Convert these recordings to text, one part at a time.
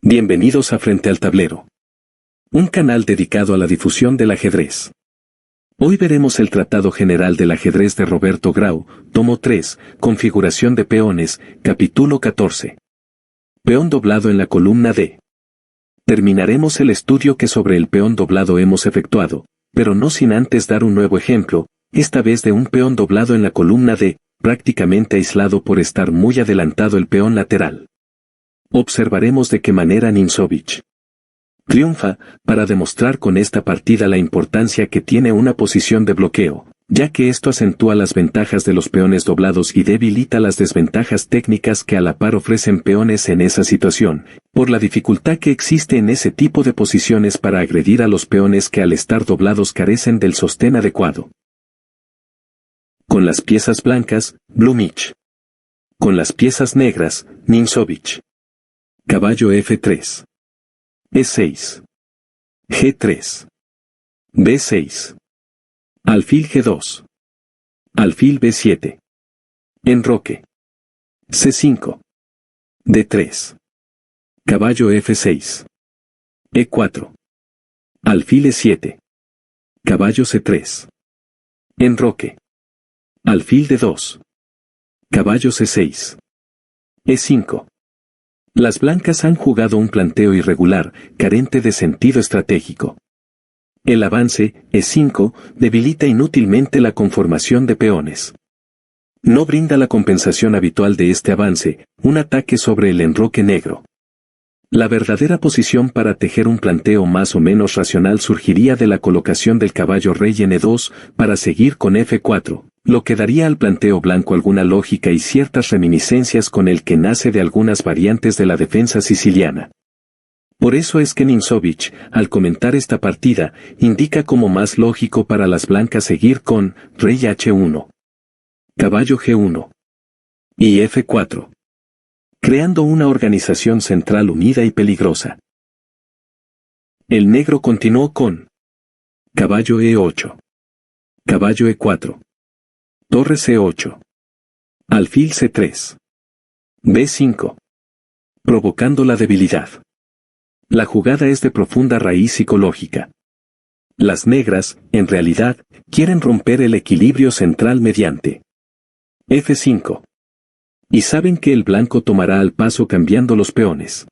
Bienvenidos a Frente al Tablero, un canal dedicado a la difusión del ajedrez. Hoy veremos el Tratado General del Ajedrez de Roberto Grau, tomo 3, Configuración de peones, capítulo 14. Peón doblado en la columna D. Terminaremos el estudio que sobre el peón doblado hemos efectuado, pero no sin antes dar un nuevo ejemplo, esta vez de un peón doblado en la columna D, prácticamente aislado por estar muy adelantado el peón lateral. Observaremos de qué manera Ninšović triunfa, para demostrar con esta partida la importancia que tiene una posición de bloqueo, ya que esto acentúa las ventajas de los peones doblados y debilita las desventajas técnicas que a la par ofrecen peones en esa situación, por la dificultad que existe en ese tipo de posiciones para agredir a los peones que al estar doblados carecen del sostén adecuado. Con las piezas blancas, Blumić. Con las piezas negras, Ninšović. Caballo F3. E6. G3. B6. Alfil G2. Alfil B7. Enroque. C5. D3. Caballo F6. E4. Alfil E7. Caballo C3. Enroque. Alfil D2. Caballo C6. E5. Las blancas han jugado un planteo irregular, carente de sentido estratégico. El avance, E5, debilita inútilmente la conformación de peones. No brinda la compensación habitual de este avance, un ataque sobre el enroque negro. La verdadera posición para tejer un planteo más o menos racional surgiría de la colocación del caballo rey en E2, para seguir con F4. Lo que daría al planteo blanco alguna lógica y ciertas reminiscencias con el que nace de algunas variantes de la defensa siciliana. Por eso es que Ninšović, al comentar esta partida, indica como más lógico para las blancas seguir con rey H1, caballo G1 y F4, creando una organización central unida y peligrosa. El negro continuó con caballo E8, caballo E4, torre C8, alfil C3, B5, provocando la debilidad. La jugada es de profunda raíz psicológica. Las negras, en realidad, quieren romper el equilibrio central mediante F5. Y saben que el blanco tomará al paso cambiando los peones.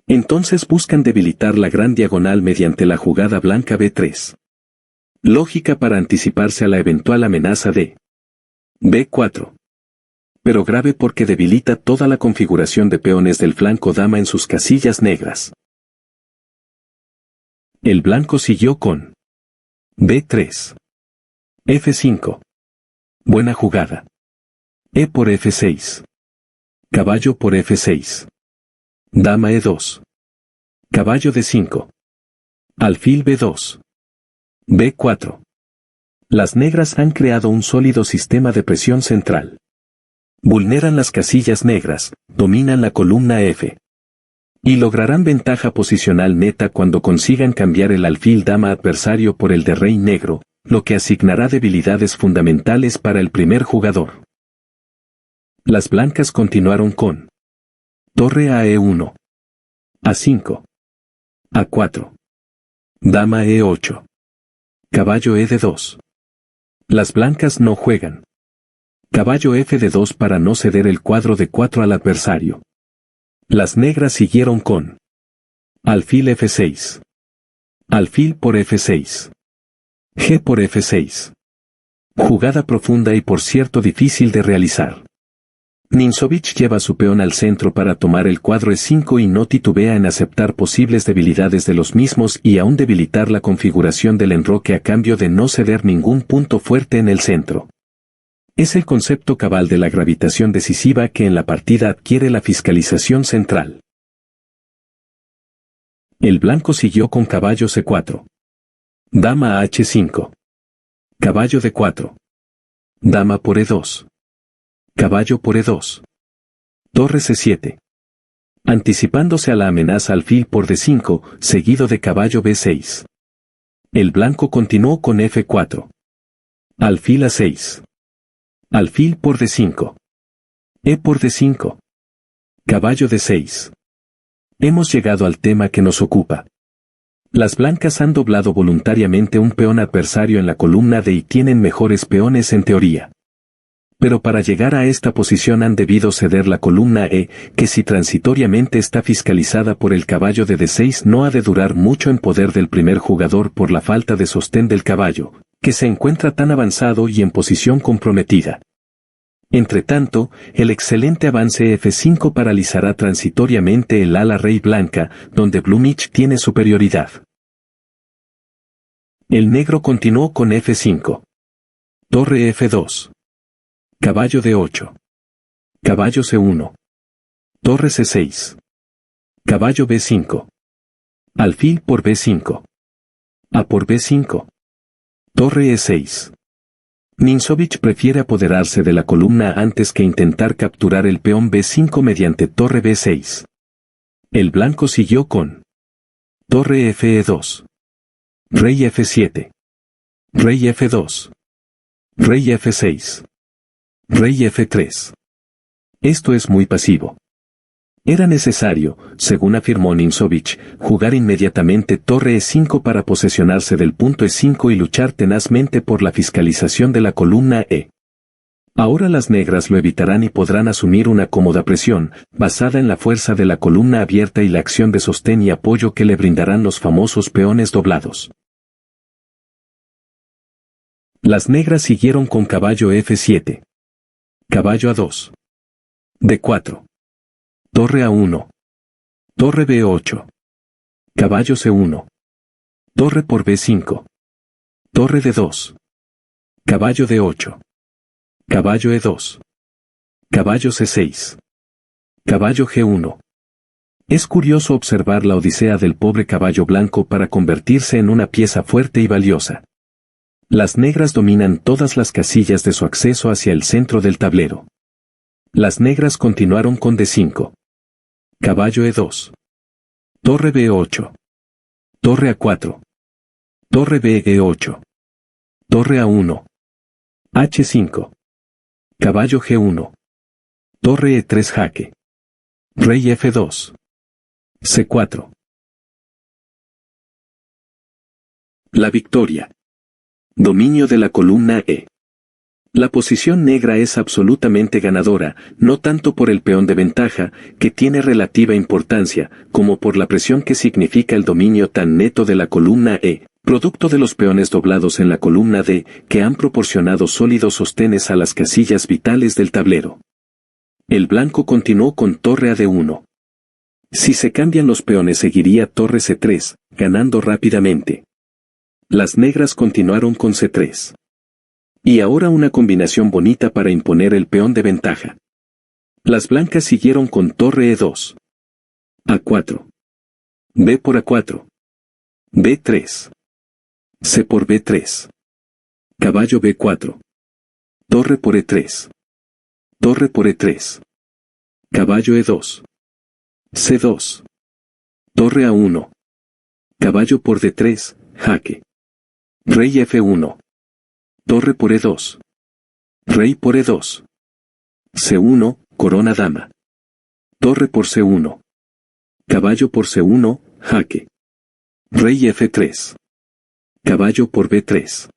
Entonces buscan debilitar la gran diagonal mediante la jugada blanca B3. Lógica para anticiparse a la eventual amenaza de B4. Pero grave porque debilita toda la configuración de peones del flanco dama en sus casillas negras. El blanco siguió con B3. F5. Buena jugada. E por F6. Caballo por F6. Dama E2. Caballo D5. Alfil B2. B4. Las negras han creado un sólido sistema de presión central. Vulneran las casillas negras, dominan la columna F. Y lograrán ventaja posicional neta cuando consigan cambiar el alfil dama adversario por el de rey negro, lo que asignará debilidades fundamentales para el primer jugador. Las blancas continuaron con torre a E1, A5, A4, dama E8, caballo ED2. Las blancas no juegan. Caballo F2 para no ceder el cuadro de 4 al adversario. Las negras siguieron con alfil F6. Alfil por F6. G por F6. Jugada profunda y por cierto difícil de realizar. Ninšović lleva su peón al centro para tomar el cuadro E5 y no titubea en aceptar posibles debilidades de los mismos y aún debilitar la configuración del enroque a cambio de no ceder ningún punto fuerte en el centro. Es el concepto cabal de la gravitación decisiva que en la partida adquiere la fiscalización central. El blanco siguió con caballo C4. Dama a H5. Caballo D4. Dama por E2. Caballo por E2. Torre C7. Anticipándose a la amenaza alfil por D5, seguido de caballo B6. El blanco continuó con F4. Alfil A6. Alfil por D5. E por D5. Caballo D6. Hemos llegado al tema que nos ocupa. Las blancas han doblado voluntariamente un peón adversario en la columna D y tienen mejores peones en teoría. Pero para llegar a esta posición han debido ceder la columna E, que si transitoriamente está fiscalizada por el caballo de D6 no ha de durar mucho en poder del primer jugador por la falta de sostén del caballo, que se encuentra tan avanzado y en posición comprometida. Entretanto, el excelente avance F5 paralizará transitoriamente el ala rey blanca, donde Bluemich tiene superioridad. El negro continuó con F5. Torre F2. Caballo D8. Caballo C1. Torre C6. Caballo B5. Alfil por B5. A por B5. Torre E6. Ninšović prefiere apoderarse de la columna antes que intentar capturar el peón B5 mediante torre B6. El blanco siguió con torre FE2. Rey F7. Rey F2. Rey F6. Rey F3. Esto es muy pasivo. Era necesario, según afirmó Ninšović, jugar inmediatamente torre E5 para posesionarse del punto E5 y luchar tenazmente por la fiscalización de la columna E. Ahora las negras lo evitarán y podrán asumir una cómoda presión, basada en la fuerza de la columna abierta y la acción de sostén y apoyo que le brindarán los famosos peones doblados. Las negras siguieron con caballo F7. Caballo A2. D4. Torre A1. Torre B8. Caballo C1. Torre por B5. Torre D2. Caballo D8. Caballo E2. Caballo C6. Caballo G1. Es curioso observar la odisea del pobre caballo blanco para convertirse en una pieza fuerte y valiosa. Las negras dominan todas las casillas de su acceso hacia el centro del tablero. Las negras continuaron con D5. Caballo E2. Torre B8. Torre A4. Torre BE8. Torre A1. H5. Caballo G1. Torre E3 jaque. Rey F2. C4. La victoria. Dominio de la columna E. La posición negra es absolutamente ganadora, no tanto por el peón de ventaja, que tiene relativa importancia, como por la presión que significa el dominio tan neto de la columna E, producto de los peones doblados en la columna D, que han proporcionado sólidos sostenes a las casillas vitales del tablero. El blanco continuó con torre a D1. Si se cambian los peones seguiría torre C3, ganando rápidamente. Las negras continuaron con C3. Y ahora una combinación bonita para imponer el peón de ventaja. Las blancas siguieron con torre E2. A4. B por A4. B3. C por B3. Caballo B4. Torre por E3. Torre por E3. Caballo E2. C2. Torre A1. Caballo por D3, jaque. Rey F1. Torre por E2. Rey por E2. C1, corona dama. Torre por C1. Caballo por C1, jaque. Rey F3. Caballo por B3.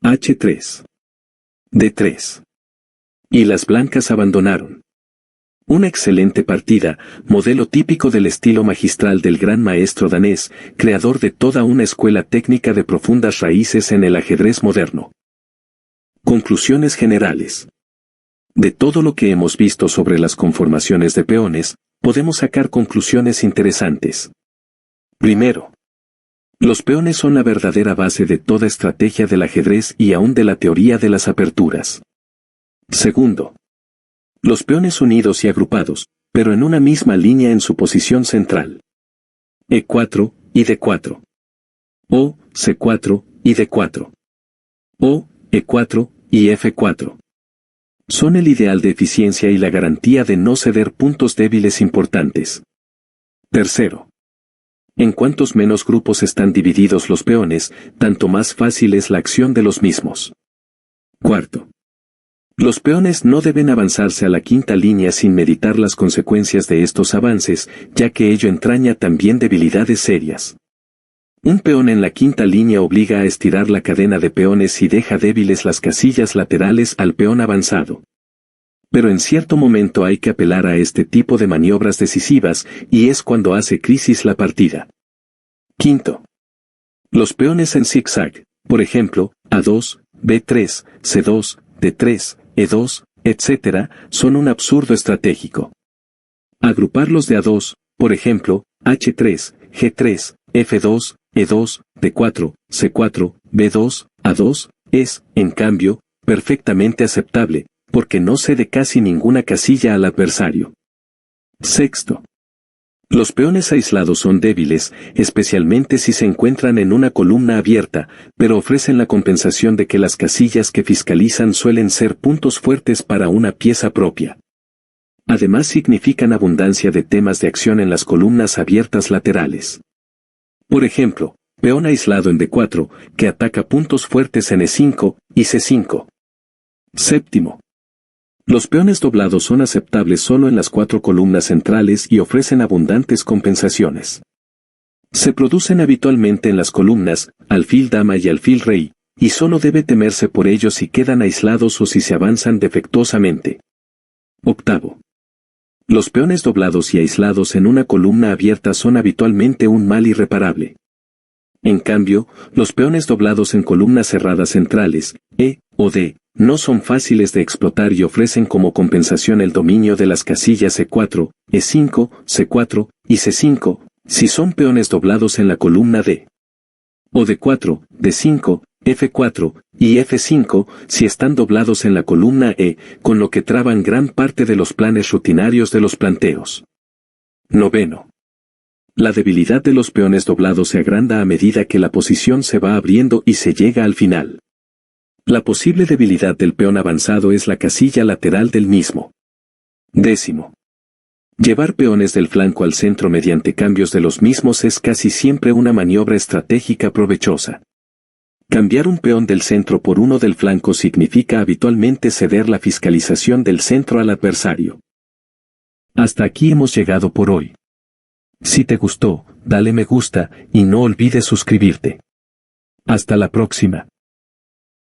H3. D3. Y las blancas abandonaron. Una excelente partida, modelo típico del estilo magistral del gran maestro danés, creador de toda una escuela técnica de profundas raíces en el ajedrez moderno. Conclusiones generales. De todo lo que hemos visto sobre las conformaciones de peones, podemos sacar conclusiones interesantes. Primero, los peones son la verdadera base de toda estrategia del ajedrez y aún de la teoría de las aperturas. Segundo, los peones unidos y agrupados, pero en una misma línea en su posición central. E4 y D4. O, C4 y D4. O, E4 y F4. Son el ideal de eficiencia y la garantía de no ceder puntos débiles importantes. Tercero, en cuantos menos grupos están divididos los peones, tanto más fácil es la acción de los mismos. Cuarto, Los peones no deben avanzarse a la quinta línea sin meditar las consecuencias de estos avances, ya que ello entraña también debilidades serias. Un peón en la quinta línea obliga a estirar la cadena de peones y deja débiles las casillas laterales al peón avanzado. Pero en cierto momento hay que apelar a este tipo de maniobras decisivas, y es cuando hace crisis la partida. Quinto. Los peones en zigzag, por ejemplo, A2, B3, C2, D3, E2, etc., son un absurdo estratégico. Agruparlos de A2, por ejemplo, H3, G3, F2, E2, D4, C4, B2, A2, es, en cambio, perfectamente aceptable, porque no cede casi ninguna casilla al adversario. Sexto. Los peones aislados son débiles, especialmente si se encuentran en una columna abierta, pero ofrecen la compensación de que las casillas que fiscalizan suelen ser puntos fuertes para una pieza propia. Además significan abundancia de temas de acción en las columnas abiertas laterales. Por ejemplo, peón aislado en D4, que ataca puntos fuertes en E5 y C5. Séptimo. Los peones doblados son aceptables solo en las 4 columnas centrales y ofrecen abundantes compensaciones. Se producen habitualmente en las columnas, alfil dama y alfil rey, y solo debe temerse por ellos si quedan aislados o si se avanzan defectuosamente. Octavo. Los peones doblados y aislados en una columna abierta son habitualmente un mal irreparable. En cambio, los peones doblados en columnas cerradas centrales, E o D, no son fáciles de explotar y ofrecen como compensación el dominio de las casillas E4, E5, C4 y C5, si son peones doblados en la columna D. O D4, D5, F4 y F5 si están doblados en la columna E, con lo que traban gran parte de los planes rutinarios de los planteos. Noveno. La debilidad de los peones doblados se agranda a medida que la posición se va abriendo y se llega al final. La posible debilidad del peón avanzado es la casilla lateral del mismo. Décimo. Llevar peones del flanco al centro mediante cambios de los mismos es casi siempre una maniobra estratégica provechosa. Cambiar un peón del centro por uno del flanco significa habitualmente ceder la fiscalización del centro al adversario. Hasta aquí hemos llegado por hoy. Si te gustó, dale me gusta y no olvides suscribirte. Hasta la próxima.